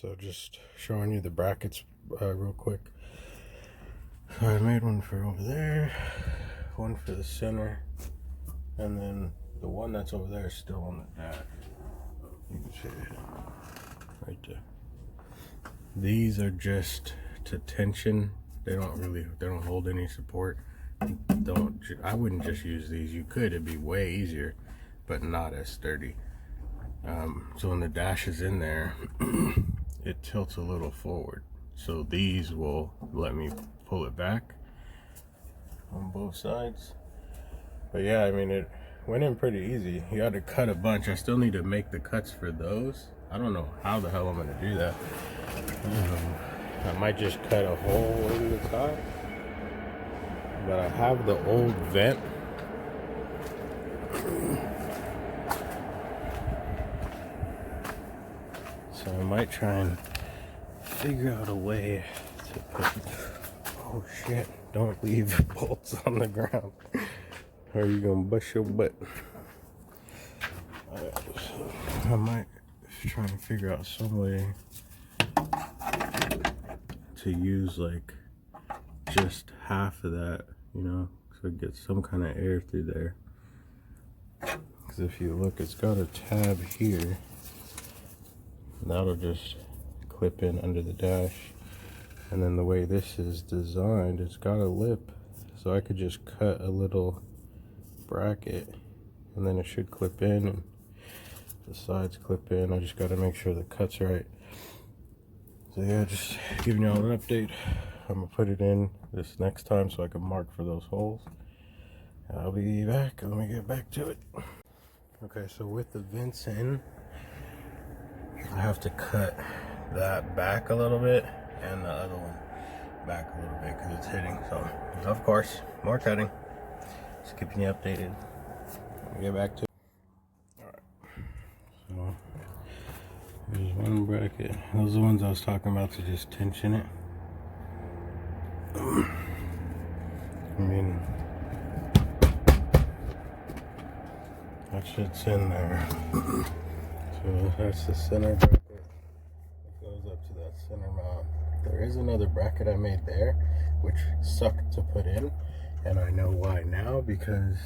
So just showing you the brackets real quick. So I made one for over there, one for the center, and then the one that's over there is still on the dash. You can see it right there. These are just to tension. They don't hold any support. I wouldn't just use these. You could, it'd be way easier, but not as sturdy. So when the dash is in there, it tilts a little forward. So these will let me pull it back on both sides. But yeah, I mean, it went in pretty easy. You had to cut a bunch. I still need to make the cuts for those. I don't know how the hell I'm gonna do that. I might just cut a hole in the top. But I have the old vent. So I might try and figure out a way to put, oh shit, don't leave bolts on the ground or you're gonna bust your butt. I might try and figure out some way to use like just half of that, you know, so it gets some kind of air through there. Because if you look, it's got a tab here. That'll just clip in under the dash. And then the way this is designed, it's got a lip. So I could just cut a little bracket and then it should clip in and the sides clip in. I just got to make sure the cut's right. So yeah, just giving y'all an update. I'm gonna put it in this next time so I can mark for those holes. I'll be back. Let me get back to it. Okay, so with the vents in, I have to cut that back a little bit and the other one back a little bit because it's hitting. So, of course, more cutting. Just keeping you updated. Let me get back to it. Alright. So, there's one bracket. Those are the ones I was talking about to just tension it. I mean, that shit's in there. So that's the center bracket. It goes up to that center mount. There is another bracket I made there, which sucked to put in, and I know why now because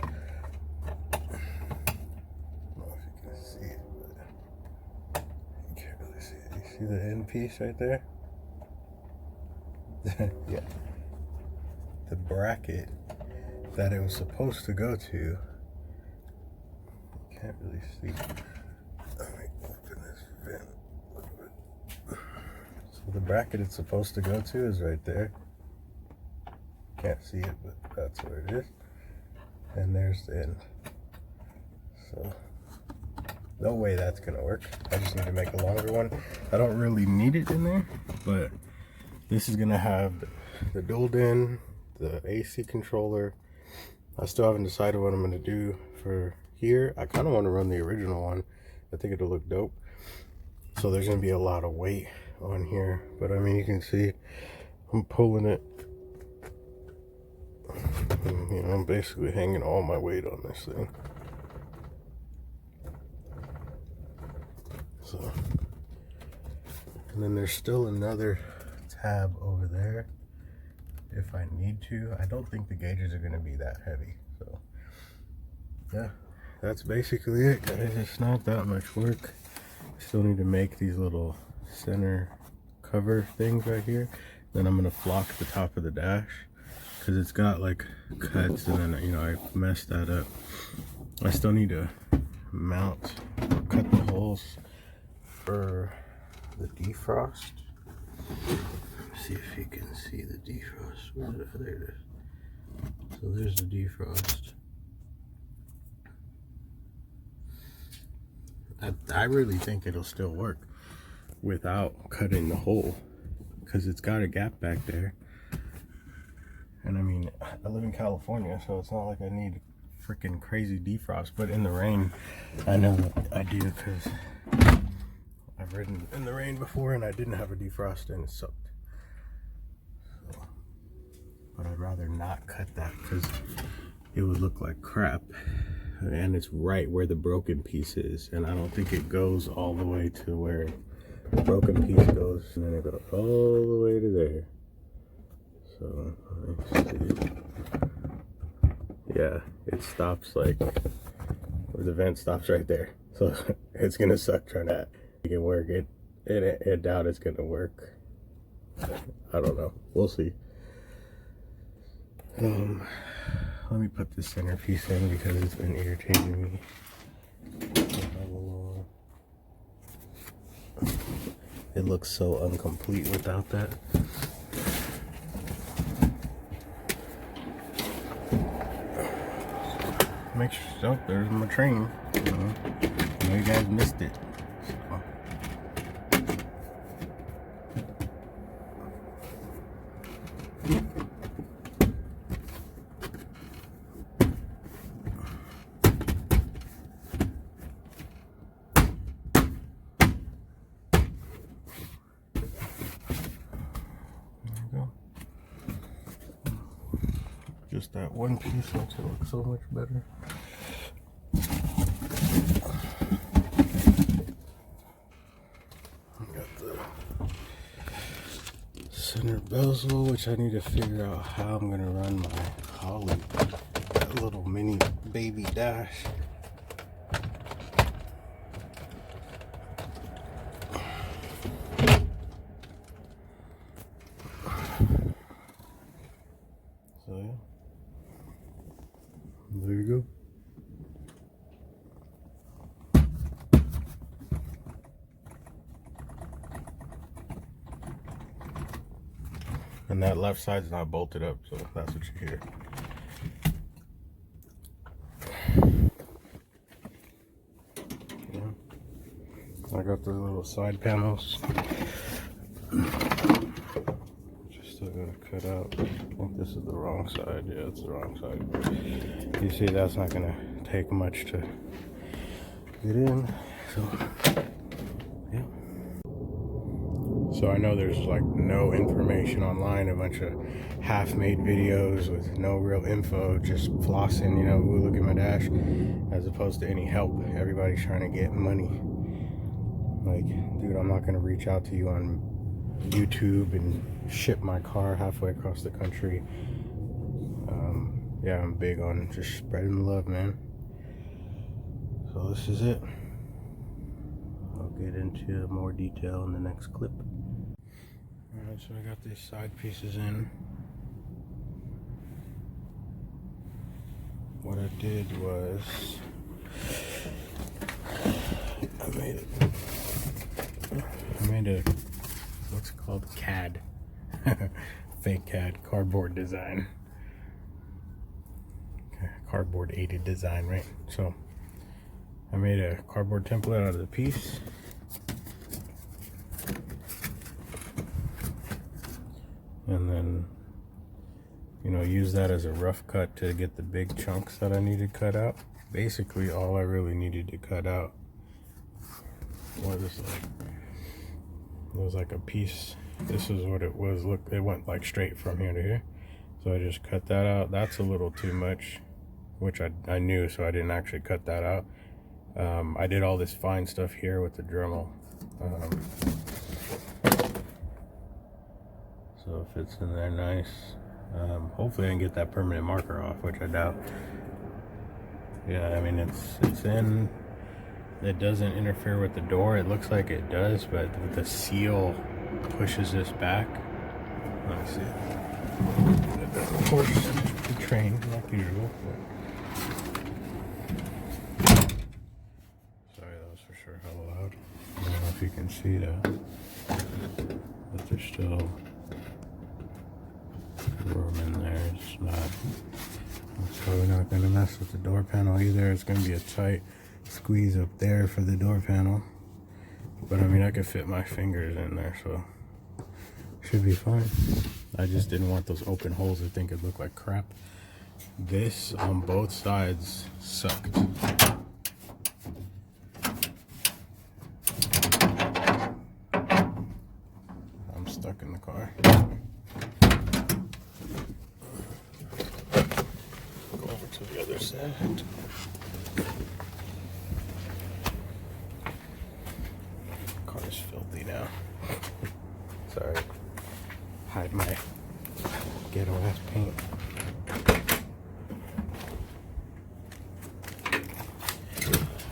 I don't know if you can see it, but you can't really see it. You see the end piece right there? Yeah. The bracket that it was supposed to go to, you can't really see. Let me open this vent a little bit. So the bracket it's supposed to go to is right there. Can't see it, but that's where it is. And there's the end. So no way that's gonna work. I just need to make a longer one. I don't really need it in there, but this is gonna have the dual DIN, the AC controller. I still haven't decided what I'm gonna do for here. I kind of want to run the original one. I think it'll look dope. So there's gonna be a lot of weight on here, but I mean, you can see I'm pulling it. And, you know, I'm basically hanging all my weight on this thing. So, and then there's still another tab over there if I need to. I don't think the gauges are going to be that heavy. So yeah, that's basically it, guys. It's not that much work. Still need to make these little center cover things right here. Then I'm going to flock the top of the dash because it's got like cuts, and then, you know, I messed that up. I still need to mount or cut the holes for the defrost. See if you can see the defrost. Where is it? There it is. So there's the defrost. I really think it'll still work without cutting the hole because it's got a gap back there. And I mean, I live in California, so it's not like I need freaking crazy defrost. But in the rain, I know I do because I've ridden in the rain before and I didn't have a defrost and it sucked. So, but I'd rather not cut that because it would look like crap. And it's right where the broken piece is, and I don't think it goes all the way to where broken piece goes, and then it goes all the way to there. So let's see. Yeah, it stops like where the vent stops right there. So it's gonna suck trying to make it work. I doubt it's gonna work. I don't know. We'll see. Let me put the centerpiece in because it's been irritating me. It looks so incomplete without that. Make sure, oh, there's my train. I know you guys missed it. So. Just that one piece makes it look so much better. I got the center bezel, which I need to figure out how I'm gonna run my Holly, that little mini baby dash. So yeah. There you go. And that left side's not bolted up, so that's what you hear. Yeah. I got the little side panels. Still gotta cut out. I think this is the wrong side. Yeah, it's the wrong side. You see, that's not gonna take much to get in. So, yeah. So I know there's like no information online, a bunch of half-made videos with no real info, just flossing, you know, ooh, look at my dash, as opposed to any help. Everybody's trying to get money. Like, dude, I'm not gonna reach out to you on YouTube and ship my car halfway across the country. Yeah, I'm big on just spreading the love, man. So this is it. I'll get into more detail in the next clip. Alright, so I got these side pieces in. What I did was I made a what's it called, CAD. Fake CAD, cardboard design. Cardboard aided design, right? So I made a cardboard template out of the piece. And then, you know, use that as a rough cut to get the big chunks that I needed cut out. Basically, all I really needed to cut out was it was like a piece. This is what it was. Look, it went like straight from here to here. So I just cut that out. That's a little too much, which I knew, so I didn't actually cut that out. I did all this fine stuff here with the Dremel. So it fits in there nice. Hopefully I can get that permanent marker off, which I doubt. Yeah, I mean, it's in. It doesn't interfere with the door. It looks like it does, but the seal pushes this back. Let me see. Of course, the train, like usual. Sorry, that was for sure hella loud. I don't know if you can see that, but there's still room in there. It's probably not going to mess with the door panel either. It's going to be a tight squeeze up there for the door panel, but I mean, I could fit my fingers in there, so should be fine. I just didn't want those open holes. I think it looked like crap. This on both sides sucked. I'm stuck in the car. Go over to the other side. Car's filthy now. Sorry. Hide my ghetto ass paint.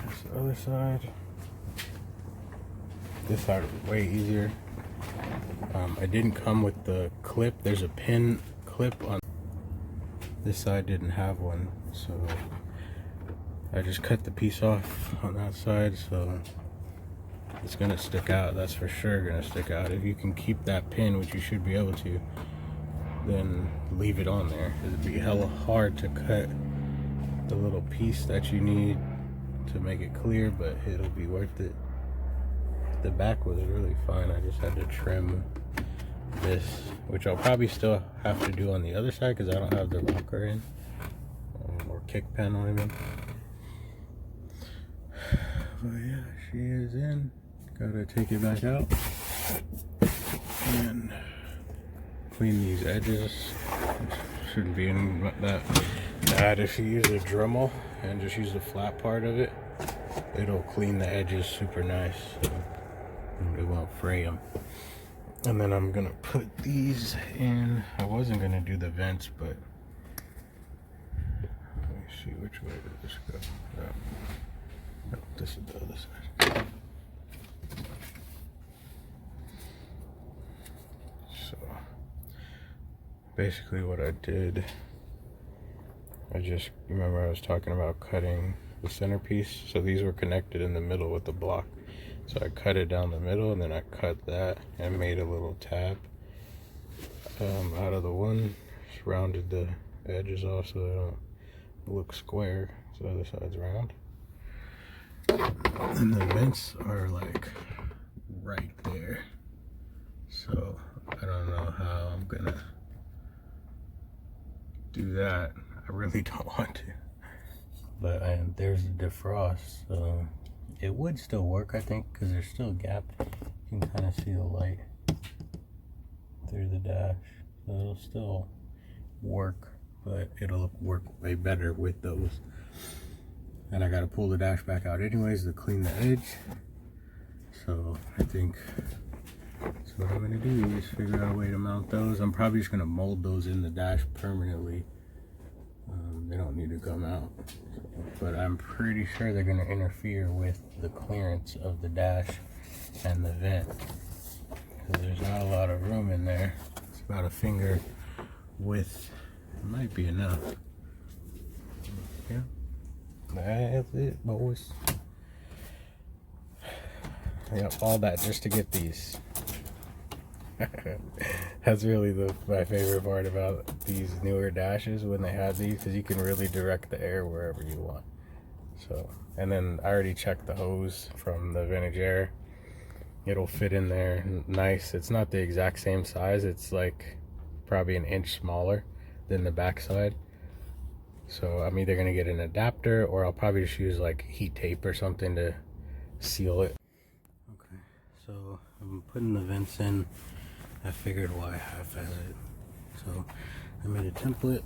That's the other side. This side was way easier. I didn't come with the clip. There's a pin clip on this side, didn't have one, so I just cut the piece off on that side, so it's gonna stick out. That's for sure gonna stick out. If you can keep that pin, which you should be able to, then leave it on there. It'd be hella hard to cut the little piece that you need to make it clear, but it'll be worth it. The back was really fine. I just had to trim this, which I'll probably still have to do on the other side because I don't have the rocker in, or kick panel even. But yeah, she is in. Gotta take it back out and clean these edges. Shouldn't be in that bad if you use a Dremel and just use the flat part of it. It'll clean the edges super nice, so it won't fray them. And then I'm gonna put these in. I wasn't gonna do the vents, but let me see which way did this go. No, this is the other side. So basically what I did, I just remember I was talking about cutting the centerpiece. So these were connected in the middle with the block. So I cut it down the middle, and then I cut that and made a little tab out of the one. Just rounded the edges off so they don't look square. So the other side's round. And the vents are like right there. So I don't know how I'm gonna do that. I really don't want to. But there's the defrost, so it would still work, I think, because there's still a gap. You can kind of see the light through the dash. So it'll still work, but it'll work way better with those. And I got to pull the dash back out anyways to clean the edge. So I think that's what I'm going to do, is figure out a way to mount those. I'm probably just going to mold those in the dash permanently. They don't need to come out. But I'm pretty sure they're going to interfere with the clearance of the dash and the vent, because there's not a lot of room in there. It's about a finger width. It might be enough. Yeah, that's it, boys. Yep, all that just to get these. That's really my favorite part about these newer dashes, when they have these, because you can really direct the air wherever you want. So, and then I already checked the hose from the vintage air. It'll fit in there nice. It's not the exact same size. It's like probably an inch smaller than the back side. So I'm either gonna get an adapter, or I'll probably just use like heat tape or something to seal it. Okay, so I'm putting the vents in. I figured why half as it. So I made a template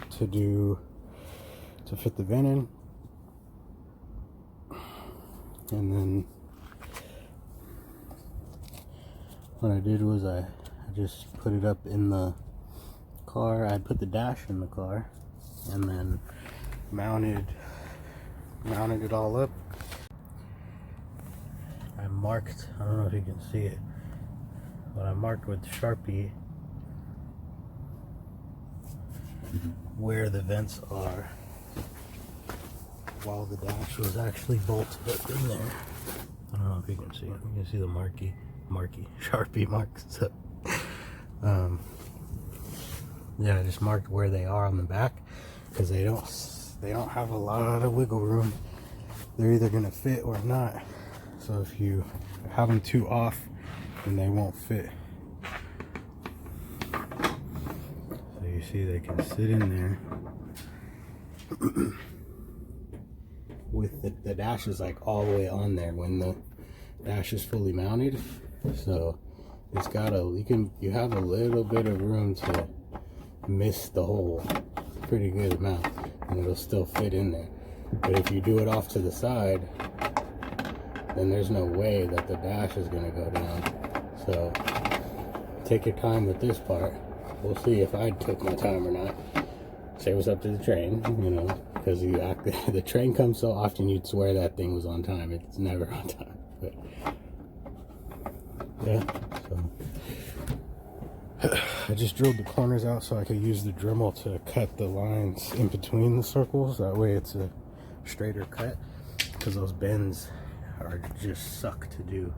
to fit the vent in. And then what I did was I just put it up in the car. I put the dash in the car and then mounted it all up. I marked, I don't know if you can see it, but I marked with Sharpie where the vents are while the dash was actually bolted up in there. I don't know if you can see it. You can see the Sharpie marks. So, yeah, I just marked where they are on the back, because they don't have a lot of wiggle room. They're either gonna fit or not. So if you have them too off, then they won't fit. So you see they can sit in there with the dash is like all the way on there when the dash is fully mounted. So it's got you have a little bit of room to miss the hole, pretty good amount, and it'll still fit in there. But if you do it off to the side, then there's no way that the dash is going to go down. So take your time with this part. We'll see if I took my time or not. Say what's up to the train, you know, because the train comes so often you'd swear that thing was on time. It's never on time. But yeah, so I just drilled the corners out so I could use the Dremel to cut the lines in between the circles. That way it's a straighter cut, because those bends are just suck to do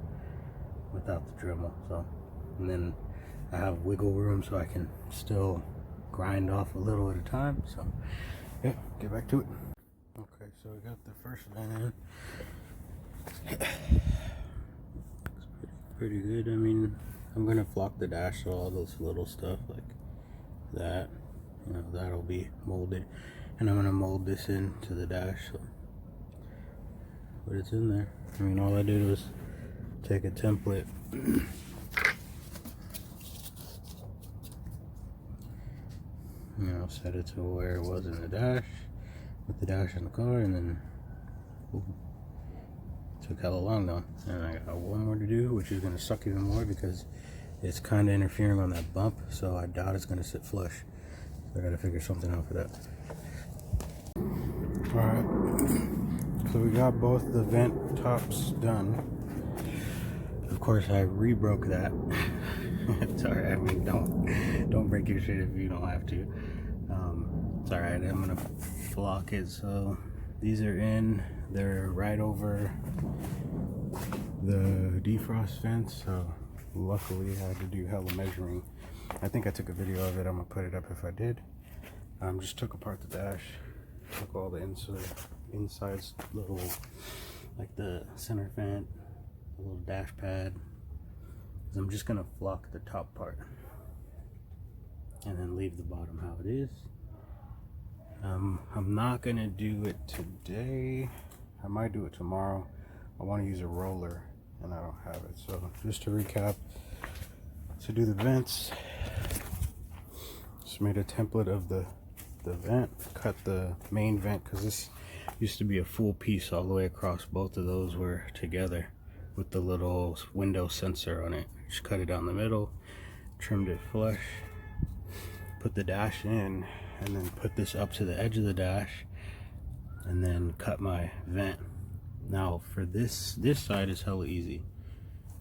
without the Dremel. So, and then I have wiggle room so I can still grind off a little at a time. So yeah, get back to it. Okay, so we got the first vent in. It's pretty good. I mean, I'm gonna flock the dash, so all those little stuff like that, you know, that'll be molded, and I'm gonna mold this into the dash. So, but it's in there. I mean, all I did was take a template, you know, set it to where it was in the dash, put the dash in the car, and then ooh, took hella long though. And I got one more to do, which is gonna suck even more because it's kind of interfering on that bump, so I doubt it's gonna sit flush. So I gotta figure something out for that. Alright, so we got both the vent tops done. Of course, I re-broke that. It's alright, I mean, don't break your shit if you don't have to. It's alright, I'm gonna flock it. So these are in, they're right over the defrost fence, so luckily I had to do hella measuring. I think I took a video of it. I'm gonna put it up if I did. Just took apart the dash, took all the insides, little, like the center vent, the little dash pad. I'm just gonna flock the top part and then leave the bottom how it is. I'm not gonna do it today. I might do it tomorrow. I want to use a roller and I don't have it. So just to recap, to do the vents, just made a template of the vent, cut the main vent, because this used to be a full piece all the way across. Both of those were together with the little window sensor on it. Just cut it down the middle, trimmed it flush, put the dash in, and then put this up to the edge of the dash, and then cut my vent. Now for this side is hella easy,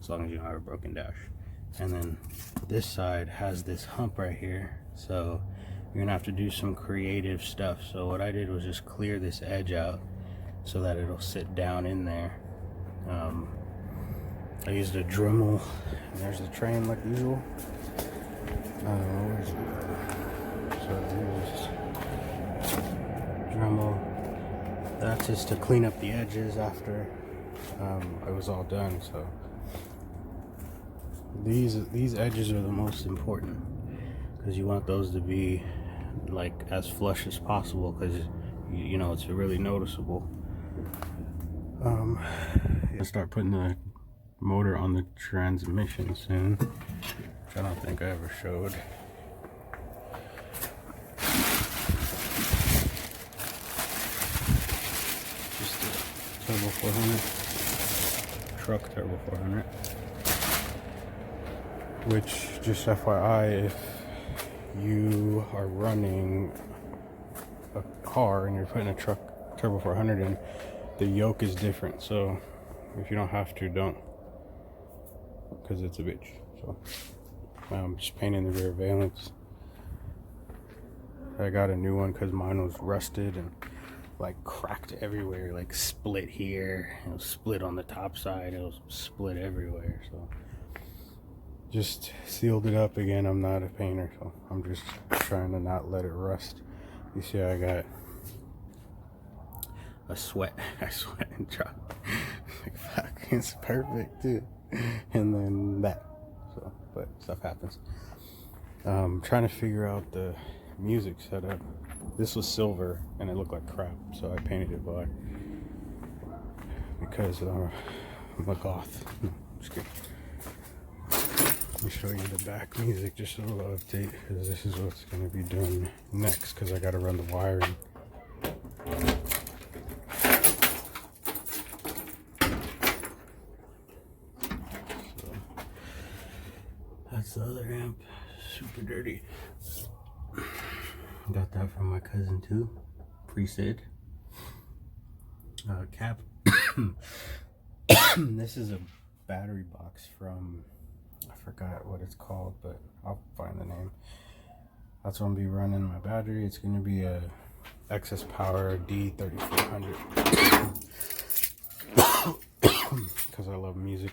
as long as you don't have a broken dash. And then this side has this hump right here, so you're gonna have to do some creative stuff. So what I did was just clear this edge out so that it'll sit down in there. I used a Dremel, and there's the train like usual. Where's it? So here's Dremel. That's just to clean up the edges after it was all done. So these edges are the most important, because you want those to be like as flush as possible, because you know it's really noticeable. I'll start putting the motor on the transmission soon, which I don't think I ever showed. Just a Turbo 400, truck Turbo 400, which, just FYI, if you are running a car and you're putting a truck Turbo 400 in, the yoke is different. So if you don't have to, don't, because it's a bitch. So I'm just painting the rear valence. I got a new one because mine was rusted and like cracked everywhere, like split here, it was split on the top side, it was split everywhere. So just sealed it up again. I'm not a painter, so I'm just trying to not let it rust. You see, I got a sweat. I sweat and drop. Like, fuck, it's perfect too. And then that. So, but stuff happens. Trying to figure out the music setup. This was silver and it looked like crap, so I painted it black because I'm a goth. No, just kidding. Let me show you the back music, just a little update, because this is what's going to be done next, because I got to run the wiring. that's the other amp. Super dirty. Got that from my cousin too. Pre-Sid. Cap. This is a battery box from, I forgot what it's called, but I'll find the name. That's what I'm gonna be running my battery. It's gonna be a excess power D3400 because I love music.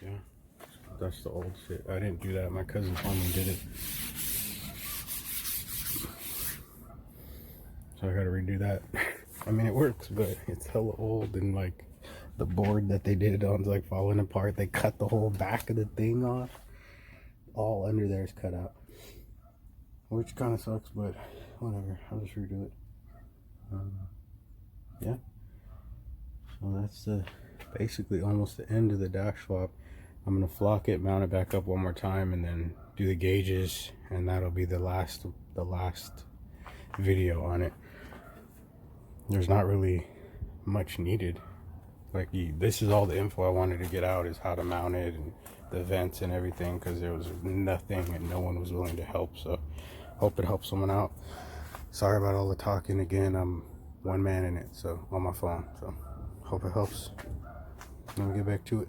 Yeah, that's the old shit. I didn't do that. My cousin told me did it, so I gotta redo that. I mean, it works, but it's hella old, and like the board that they did it on is like falling apart. They cut the whole back of the thing off. All under there is cut out, which kind of sucks, but whatever. I'll just redo it. Yeah. So that's basically almost the end of the dash swap. I'm gonna flock it, mount it back up one more time, and then do the gauges, and that'll be the last video on it. There's not really much needed. Like, this is all the info I wanted to get out, is how to mount it and the vents and everything, because there was nothing and no one was willing to help. So hope it helps someone out. Sorry about all the talking again. I'm one man in it, so on my phone. So hope it helps. Let me get back to it.